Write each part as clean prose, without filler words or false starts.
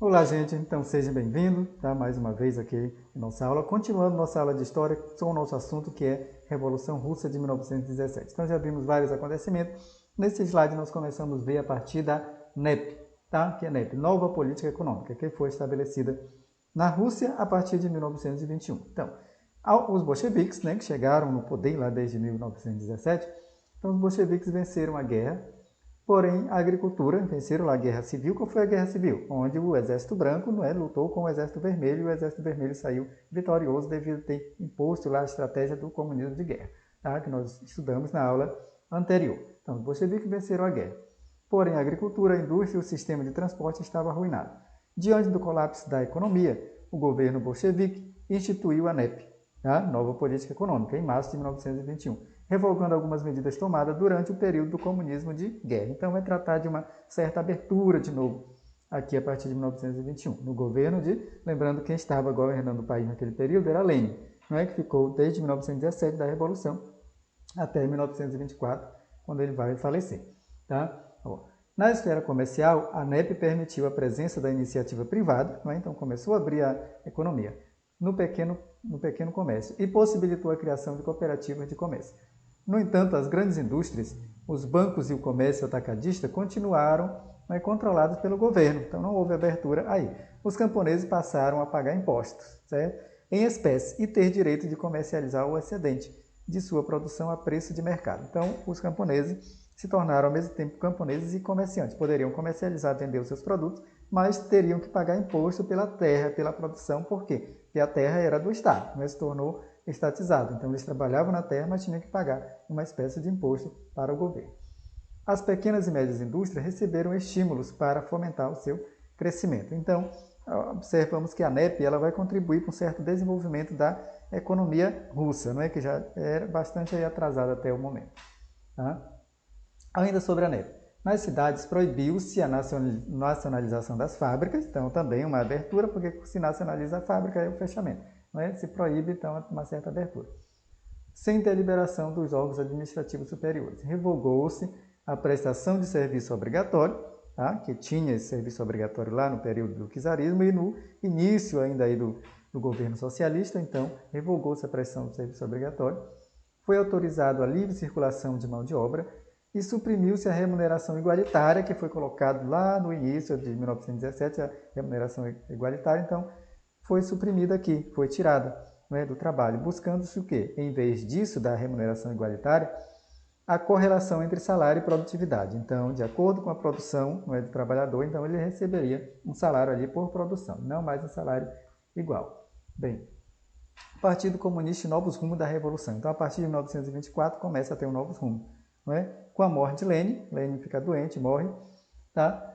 Olá, gente. Então, seja bem-vindo, tá? Mais uma vez aqui em nossa aula. Continuando nossa aula de História com o nosso assunto, que é Revolução Russa de 1917. Então, já vimos vários acontecimentos. Nesse slide, nós começamos a ver a partir da NEP, tá? Que é NEP, Nova Política Econômica, que foi estabelecida na Rússia a partir de 1921. Então, os bolcheviques, né, que chegaram no poder lá desde 1917, então os bolcheviques venceram a guerra. Porém, a agricultura venceram lá a Guerra Civil. Qual foi a Guerra Civil? Onde o Exército Branco lutou com o Exército Vermelho e o Exército Vermelho saiu vitorioso devido a ter imposto lá a estratégia do comunismo de guerra, tá? Que nós estudamos na aula anterior. Então, os bolcheviques venceram a guerra. Porém, a agricultura, a indústria e o sistema de transporte estavam arruinados. Diante do colapso da economia, o governo bolchevique instituiu a NEP, a Nova Política Econômica, em março de 1921. Revogando algumas medidas tomadas durante o período do comunismo de guerra. Então, vai tratar de uma certa abertura de novo, aqui a partir de 1921, no governo de, lembrando quem estava governando o país naquele período era Lenin, não é, que ficou desde 1917 da Revolução até 1924, quando ele vai falecer. Tá? Na esfera comercial, a NEP permitiu a presença da iniciativa privada, não é? Então começou a abrir a economia no pequeno comércio e possibilitou a criação de cooperativas de comércio. No entanto, as grandes indústrias, os bancos e o comércio atacadista continuaram controlados pelo governo, então não houve abertura aí. Os camponeses passaram a pagar impostos, certo? Em espécie e ter direito de comercializar o excedente de sua produção a preço de mercado. Então, os camponeses se tornaram ao mesmo tempo camponeses e comerciantes. Poderiam comercializar, vender os seus produtos, mas teriam que pagar imposto pela terra, pela produção. Por quê? Porque a terra era do Estado, mas se tornou estatizado. Então, eles trabalhavam na terra, mas tinham que pagar uma espécie de imposto para o governo. As pequenas e médias indústrias receberam estímulos para fomentar o seu crescimento. Então, observamos que a NEP ela vai contribuir para um certo desenvolvimento da economia russa, não é? Que já era bastante atrasada até o momento. Tá? Ainda sobre a NEP. Nas cidades proibiu-se a nacionalização das fábricas, então também uma abertura, porque se nacionaliza a fábrica é o fechamento. Não é? Se proíbe, então, uma certa abertura. Sem deliberação dos órgãos administrativos superiores. Revogou-se a prestação de serviço obrigatório, tá? Que tinha esse serviço obrigatório lá no período do czarismo e no início ainda aí do governo socialista, então revogou-se a prestação de serviço obrigatório. Foi autorizado a livre circulação de mão de obra e suprimiu-se a remuneração igualitária, que foi colocado lá no início de 1917, a remuneração igualitária, então foi suprimida aqui, foi tirada, não é, do trabalho, buscando-se o quê? Em vez disso, da remuneração igualitária, a correlação entre salário e produtividade. Então, de acordo com a produção, não é, do trabalhador, então ele receberia um salário ali por produção, não mais um salário igual. Bem, Partido Comunista e novos rumos da Revolução. Então, a partir de 1924, começa a ter um novos rumos. Não é? Com a morte de Lenin fica doente, morre, tá?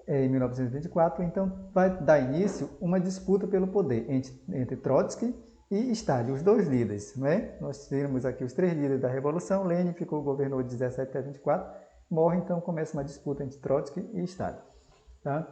Em 1924, então vai dar início uma disputa pelo poder entre Trotsky e Stalin, os dois líderes. Não é? Nós temos aqui os três líderes da Revolução, Lenin governou de 17 a 24, morre, então começa uma disputa entre Trotsky e Stalin. Tá?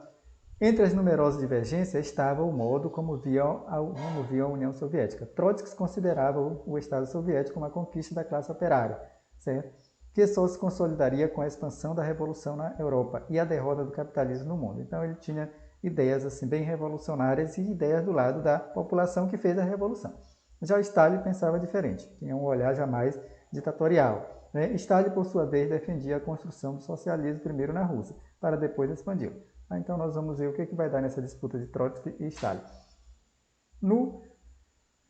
Entre as numerosas divergências estava o modo como via a União Soviética. Trotsky considerava o Estado soviético uma conquista da classe operária, certo? Que só se consolidaria com a expansão da revolução na Europa e a derrota do capitalismo no mundo. Então ele tinha ideias assim bem revolucionárias e ideias do lado da população que fez a revolução. Já Stalin pensava diferente, tinha um olhar jamais ditatorial. Né? Stalin, por sua vez, defendia a construção do socialismo primeiro na Rússia, para depois expandir. Então nós vamos ver o que vai dar nessa disputa de Trotsky e Stalin. No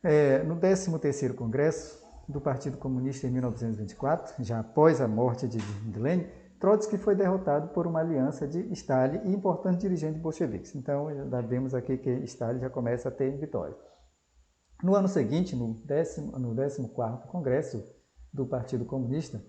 13º Congresso do Partido Comunista em 1924, já após a morte de Lenin, Trotsky foi derrotado por uma aliança de Stalin e importantes dirigentes bolcheviques. Então já vemos aqui que Stalin já começa a ter vitória. No ano seguinte, no 14º Congresso do Partido Comunista,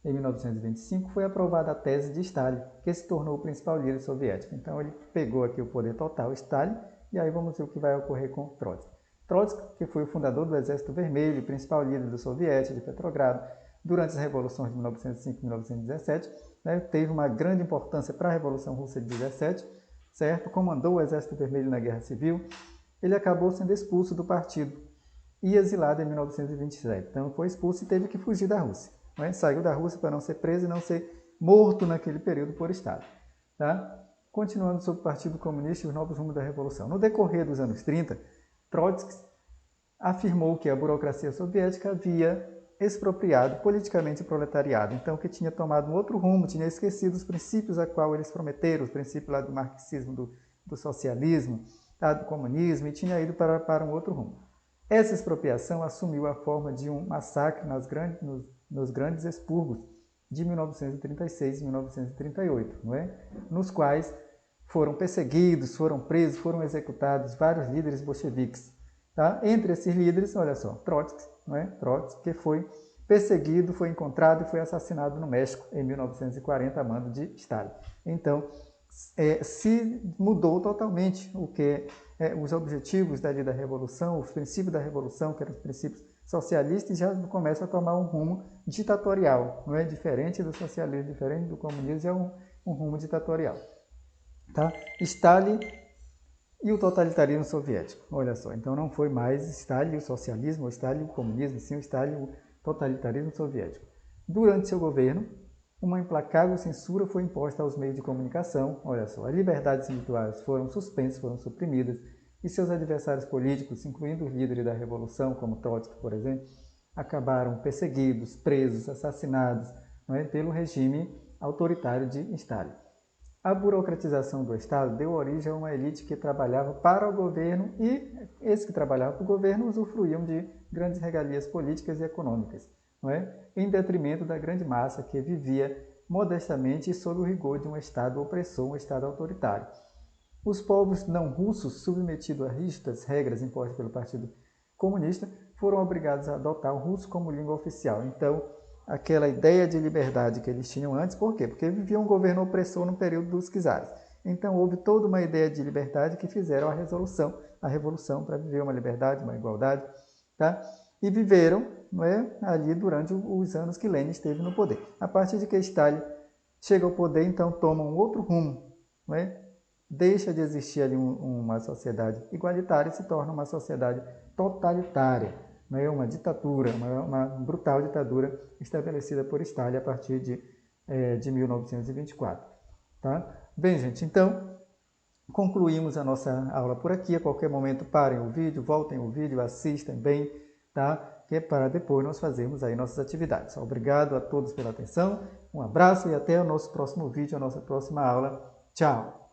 em 1925, foi aprovada a tese de Stalin, que se tornou o principal líder soviético. Então ele pegou aqui o poder total, Stalin, e aí vamos ver o que vai ocorrer com Trotsky. Trotsky, que foi o fundador do Exército Vermelho, principal líder do soviético de Petrogrado, durante as revoluções de 1905 e 1917, né, teve uma grande importância para a Revolução Russa de 17, certo? Comandou o Exército Vermelho na Guerra Civil. Ele acabou sendo expulso do partido e exilado em 1927. Então foi expulso e teve que fugir da Rússia. Né? Saiu da Rússia para não ser preso e não ser morto naquele período por Estado. Tá? continuando sob o Partido Comunista e os novos rumos da Revolução. No decorrer dos anos 30, Trotsky afirmou que a burocracia soviética havia expropriado politicamente o proletariado, então que tinha tomado um outro rumo, tinha esquecido os princípios a qual eles prometeram, os princípios lá do marxismo, do socialismo, tá, do comunismo, e tinha ido para um outro rumo. Essa expropriação assumiu a forma de um massacre nos grandes expurgos de 1936 e 1938, não é? Nos quais foram perseguidos, foram presos, foram executados vários líderes bolcheviques. Tá? Entre esses líderes, olha só, Trotsky, não é? Trotsky, que foi perseguido, foi encontrado e foi assassinado no México em 1940 a mando de Stalin. Então, se mudou totalmente o que os objetivos da Revolução, os princípios da Revolução, que eram os princípios socialistas, já começam a tomar um rumo ditatorial, não é? Diferente do socialismo, diferente do comunismo, já é um rumo ditatorial. Tá? Stalin e o totalitarismo soviético. Olha só, então não foi mais Stalin o socialismo, ou Stalin o comunismo, sim o Stalin o totalitarismo soviético. Durante seu governo, uma implacável censura foi imposta aos meios de comunicação. Olha só, as liberdades individuais foram suspensas, foram suprimidas, e seus adversários políticos, incluindo os líderes da Revolução, como Trotsky, por exemplo, acabaram perseguidos, presos, assassinados, não é, pelo regime autoritário de Stalin. A burocratização do Estado deu origem a uma elite que trabalhava para o governo e esses que trabalhavam para o governo usufruíam de grandes regalias políticas e econômicas, não é? Em detrimento da grande massa que vivia modestamente sob o rigor de um Estado opressor, um Estado autoritário. Os povos não russos, submetidos a rígidas regras impostas pelo Partido Comunista, foram obrigados a adotar o russo como língua oficial. Então, aquela ideia de liberdade que eles tinham antes, por quê? Porque viviam um governo opressor no período dos czares. Então, houve toda uma ideia de liberdade que fizeram a revolução para viver uma liberdade, uma igualdade, tá? E viveram, não é, ali durante os anos que Lenin esteve no poder. A partir de que Stalin chega ao poder, então toma um outro rumo, não é? Deixa de existir ali uma sociedade igualitária e se torna uma sociedade totalitária, não é? Uma ditadura, uma brutal ditadura estabelecida por Stalin a partir de 1924. Tá? Bem, gente, então concluímos a nossa aula por aqui. A qualquer momento parem o vídeo, voltem o vídeo, assistam bem, tá? Que é para depois nós fazermos aí nossas atividades. Obrigado a todos pela atenção, um abraço e até o nosso próximo vídeo, a nossa próxima aula. Tchau!